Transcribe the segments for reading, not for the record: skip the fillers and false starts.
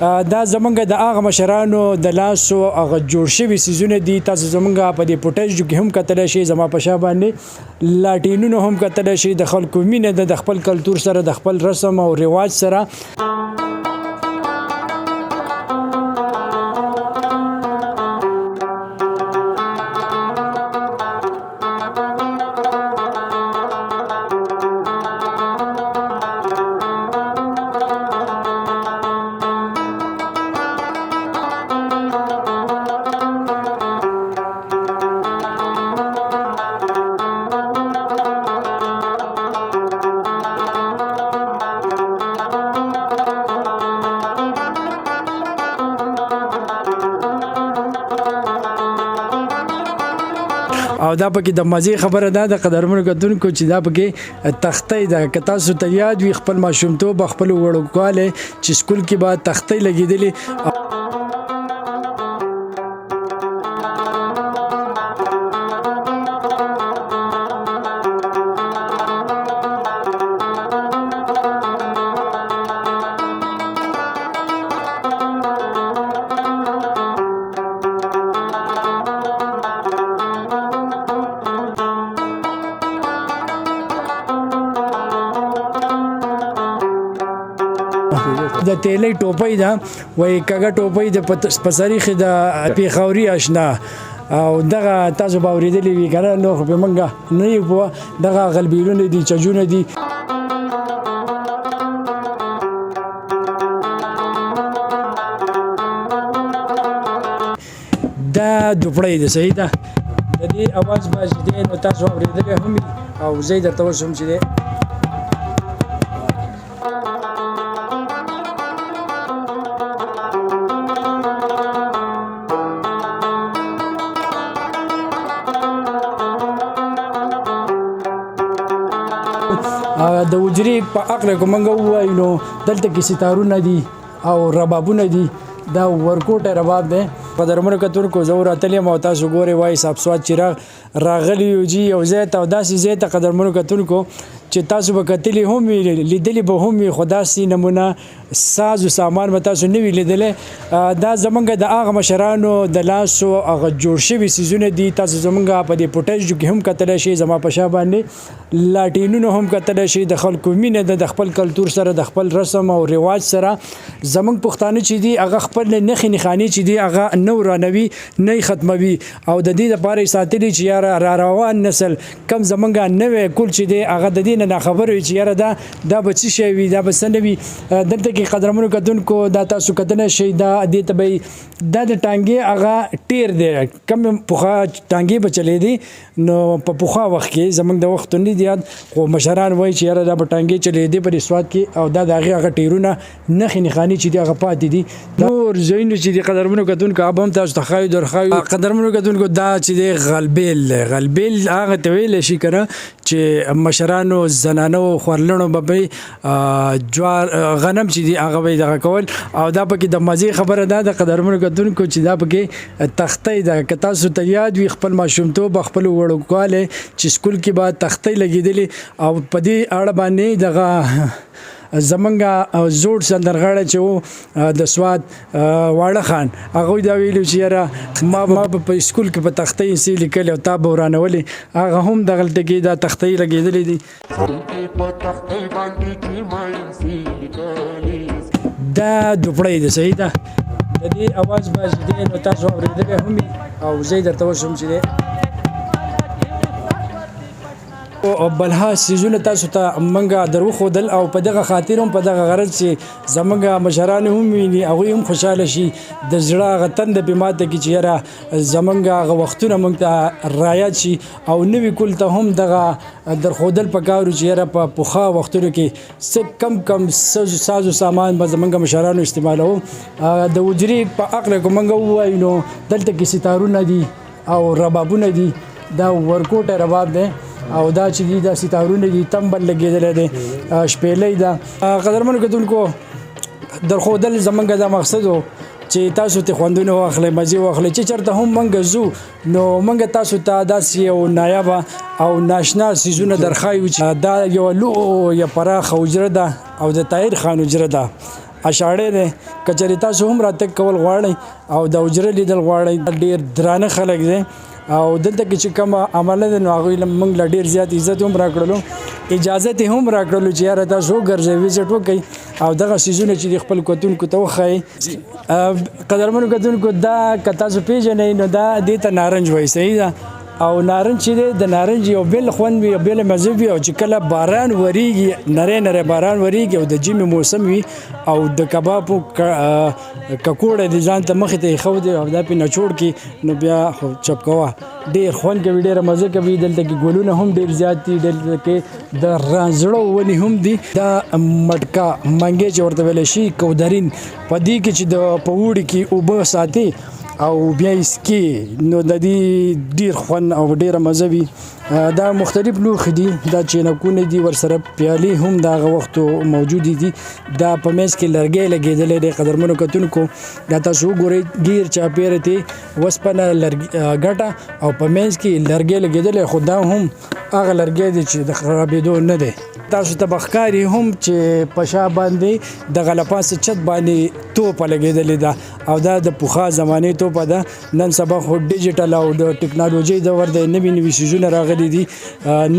دا زمونږ د هغه مشرانو د لاسو هغه جوړ شوي څیزونه دي. تاسو زمونږ په دې فوټیج کې هم کتلی شئ، زما په شا باندې لاټینونه هم کتلی شئ. د خلکو مینه ده د خپل کلتور سره، د خپل رسم او رواج سره. او دا پکې د مزې خبره ده د قدرمنو کتونکو چې دا پکې تختې ده. که تاسو ته یاد وي خپل ماشومتوب، خپل وړوکوالی چې سکول کې به تختې لګېدلې. د تیلې ټوپۍ ده، وایي کږه ټوپۍ د په سریخ د پېښوري اشنا. او دغه تاسو به اورېدلي وي که نه، نو خو پرې موږ نه یو پوه. دغه غلبیلونه دي، چجونه دي. دا دوپړی ده، صحیح ده. د دې اواز به چې دی نو تاسو اورېدلی هم وي، او زه یې درته اوس هم چې دی د وجرې په عقله که موږ ووایو نو دلته کې ستارونه دي او ربابونه دي. دا ورکوټه رباب دی. قدرمنو کتونکو زه وراتلی یم او تاسو ګورئ وایي صاحب سواد چې راغلی یو جي یو ځای ته، او داسې ځای ته قدرمنو کتونکو چې تاسو به کتلی هم وي، لیدلی به هم وي، خو داسې نمونه ساز و سامان به تاسو نه وي لیدلی. دا زمونږ د هغه مشرانو د لاسو هغه جوړ شوي څیزونه دي. تاسو زمونږ په دې فوټیج کې هم کتلی شئ، زما په شا باندې لاټینونه هم کتلی شئ. د خلکو مینه ده د خپل کلتور سره، د خپل رسم او رواج سره. زمونږ پښتانه چې دي هغه خپل نښې نښانې چې دي هغه نه ورانوي، نه یې ختموي، او د دې دپاره یې ساتلي چې یاره را روان نسل کم زمونږ نوی کول چې دی هغه د دې نه ناخبره وي چې یاره دا به څه شی وي، دا به څه نه وي. دلته کې قدرمنو کتونکو دا تاسو کتلی شئ، دا دې ته به دا د ټانګې هغه ټیر دی. کم پخوا ټانګې به چلېدې، نو په پخوا وخت کې زمونږ د وخت نه دي یاد، خو مشران وایي چې یاره دا به ټانګې چلېدې په دې سواد کې، او دا د هغې هغه ټیرونه نښې نښانې چې دي هغه پاتې دي. نور ځایونه چې دي قدرمنو کتونکو هغه هم تاسو ته ښایو درښایو. قدرمنو کتونکو دا چې دی غلبیل دی. غلبیل هغه ته ویلی شي که نه چې مشرانو زنانو خورلڼو به جوار غنم چې دي هغه به یې دغه کول. او دا پکې د مزې خبره ده د قدرمنو کتونکو چې دا پکې تختې ده. که تاسو ته یاد وي خپل ماشومتوب، خپل وړوکوالی چې سکول کې به تختې لګېدلې، او په دې اړه باندې دغه زمونږ زوړ سندرغاړی چې و د سواد واړه خان، هغوی دا ویلي چې یاره ما په سکول کې په تختې څه لیکلي او تا به ورانولې. هغه هم دغلته کې دا تختې لګېدلې دي. دا دوپړی ده، صحیح ده. د دې اواز به چې دی نو تاسو اورېدلی هم وي، او زه یې درته اوس هم چې دی بلها څیزونه تاسو ته موږ در وښودل، او په دغه خاطر هم په دغه غرض چې زموږ مشران هم ویني، هغوی هم خوشحاله شي، د زړه هغه تنده پرې ماته کړي چې یاره زموږ هغه وختونه موږ ته رایاد شي، او نوي کول ته هم دغه درښودل پکار و چې یاره په پخوا وختونو کې څه کم ساز و سامان به زموږ مشرانو استعمالوو. د وجرې په عقله که موږ ووایو نو دلته کې ستارونه دي او ربابونه دي. دا ورکوټه رباب دی، او دا چې دي دا ستارونه دي، تمبل لګېدلی دی، شپېلۍ ده. قدرمنو کتونکو درښودل زموږ دا مقصد و چې تاسو ته خوندونه واخلئ، مزې واخلئ. چې چېرته هم موږ ځو نو موږ تاسو ته داسې یو نایابه او ناشنا څیزونه درښایو چې دا یوه لویه پراخه حجره ده، او د طاهر خان حجره ده. اشاړې دی که چېرې تاسو هم راتګ کول غواړئ او د حجره لیدل غواړئ ډېر درانه خلک دی او دلته کې چې کوم عمله ده نو هغوی موږ له ډېر زیات عزت هم راکړلو اجازت یې هم راکړلو چې یاره تاسو وګرځئ وزټ وکئ او دغه څیزونه چې د خپل کتونکو ته وښایي قدرمنو کتونکو دا که تاسو پیژنئ نو دا دې ته نارنج وایي صحیح ده او نارنج چې دی د نارنج یو بېل خوند وي یو بېله مزه وي او چې کله باران وریږي نری نری باران وریږي او د ژمي موسم وي او د کبابو ککوړه د ځان ته مخې ته ایښودې او دا پرې نچوړ کړي نو بیا خو چپ کوه ډېر خوند کوي ډېره مزه کوي دلته کې ګلونه هم ډېر زیات دي دلته کې د رانځړو ونې هم دي دا مټکا منګې چې ورته ویلی شي کودرین په دې کې چې د په اوړي کې اوبه ساتي او بیا یې څکي نو د دې ډېر خوند او ډېره مزه وي دا مختلف لوښي دي دا چینکونه دي ورسره پیالې هم د هغه وختو موجودې دي دا په منځ کې لرګی لګېدلی دی قدرمنو کتونکو دا تاسو وګورئ ګیر چاپېره تې وسپنه ګټه او په منځ کې لرګی لګېدلی خو دا هم هغه لرګی دی چې د خرابېدو نه دی تاسو ته به ښکاري هم چې په شا باندې دغه له پاسه چت باندې توپه لګېدلې ده او دا د پخوا زمانې توپه ده نن سبا خو ډیجیټل او د ټکنالوژۍ دور دی نوي نوي څیزونه راغلي دي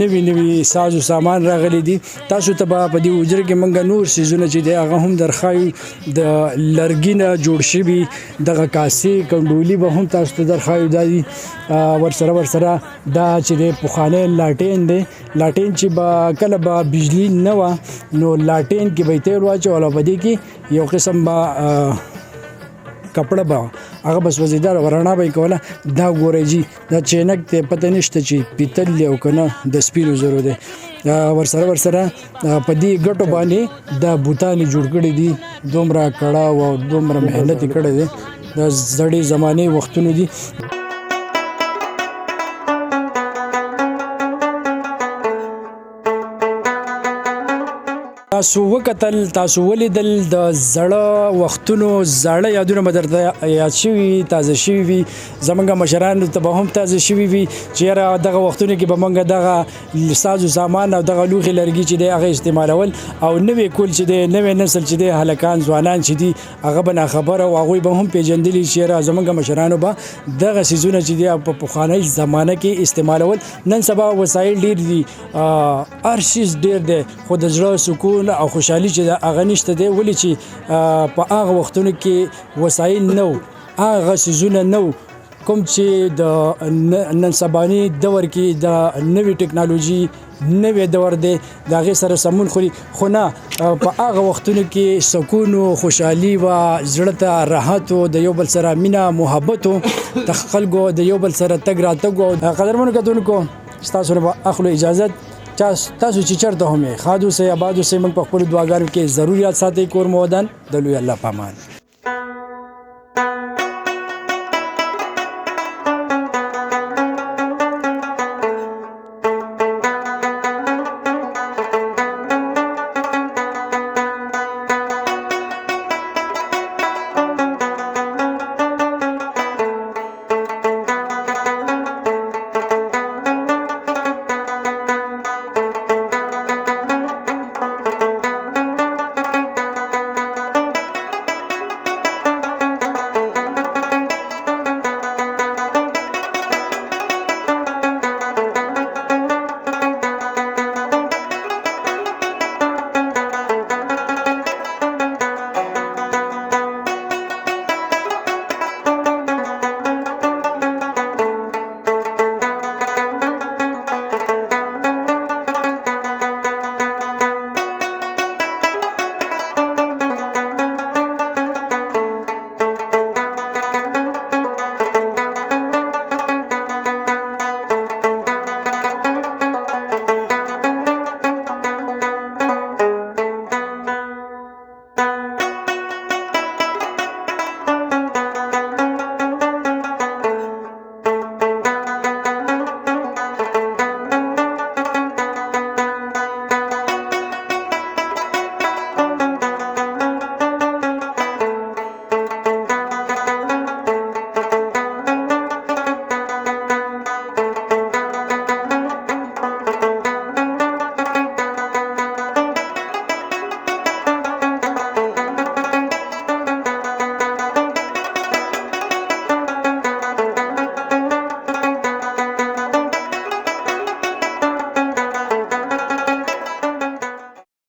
نوي نوي ساز و سامان راغلي دي تاسو ته به په دې حجره کې موږ نور څیزونه چې دی هغه هم درښایو د لرګي نه جوړ شوي دغه کاسې کنډولي به هم تاسو ته درښایو دا دي ورسره دا چې دی پخوانی لاټین دی لاټین چې به کله به بجلی نه وه نو لاټین کې به یې تیل واچول او په دې کې یو قسم به کپړه به هغه به سوځېدل او رڼا به یې کوله دا ګورئ جي دا چینک دی پته نشته چې پیتل دی او که نه د سپینو زرو دی ورسره په دې ګټو باندې دا بوتان یې جوړ کړي دي دومره کړاو او دومره محنت یې کړی دی دا زړې زمانې وختونه دي تاسو وکتل تاسو ولیدل د زړه وختونو زاړه یادونه به درته یاد شوي تازه شوي وي زموږ مشرانو ته به هم تازه شوي وي چې یاره دغه وختونو کې به موږ دغه ساز و سامان او دغه لوښي لرګي چې دی هغه استعمالول او نوی کول چې دی نوی نسل چې دی هلکان ځوانان چې دي هغه به ناخبره او هغوی به هم پیژندلي چې یاره زموږ مشرانو به دغه څیزونه چې دی په پخوانۍ زمانه کې استعمالول نن سبا وسایل ډېر دي هر شیز ډېر دی خو د زړه سکون او خوشحالي چې هغه نشته دی ولې چې په هغه وختونو کې وسایل نه وو هغه څیزونه نه وو کوم چې د نن سباني دور کې د نوې ټکنالوژي نوې دور دی د هغې سره سمون خوري خو نه په هغه وختونو کې سکون و خوشحالي وه زړه ته راحت و د یو بل سره مینه محبت و د خلکو د یو بل سره تګ راتګ و قدرمنو کتونکو ستاسو نه به اخلو اجازت تاسو چې چېرته هم یې ښاد اوسئ آباد اوسئ موږ په خپلو دعاګانو کې ضرور یاد ساتئ کور مو ودان د لوی الله په امان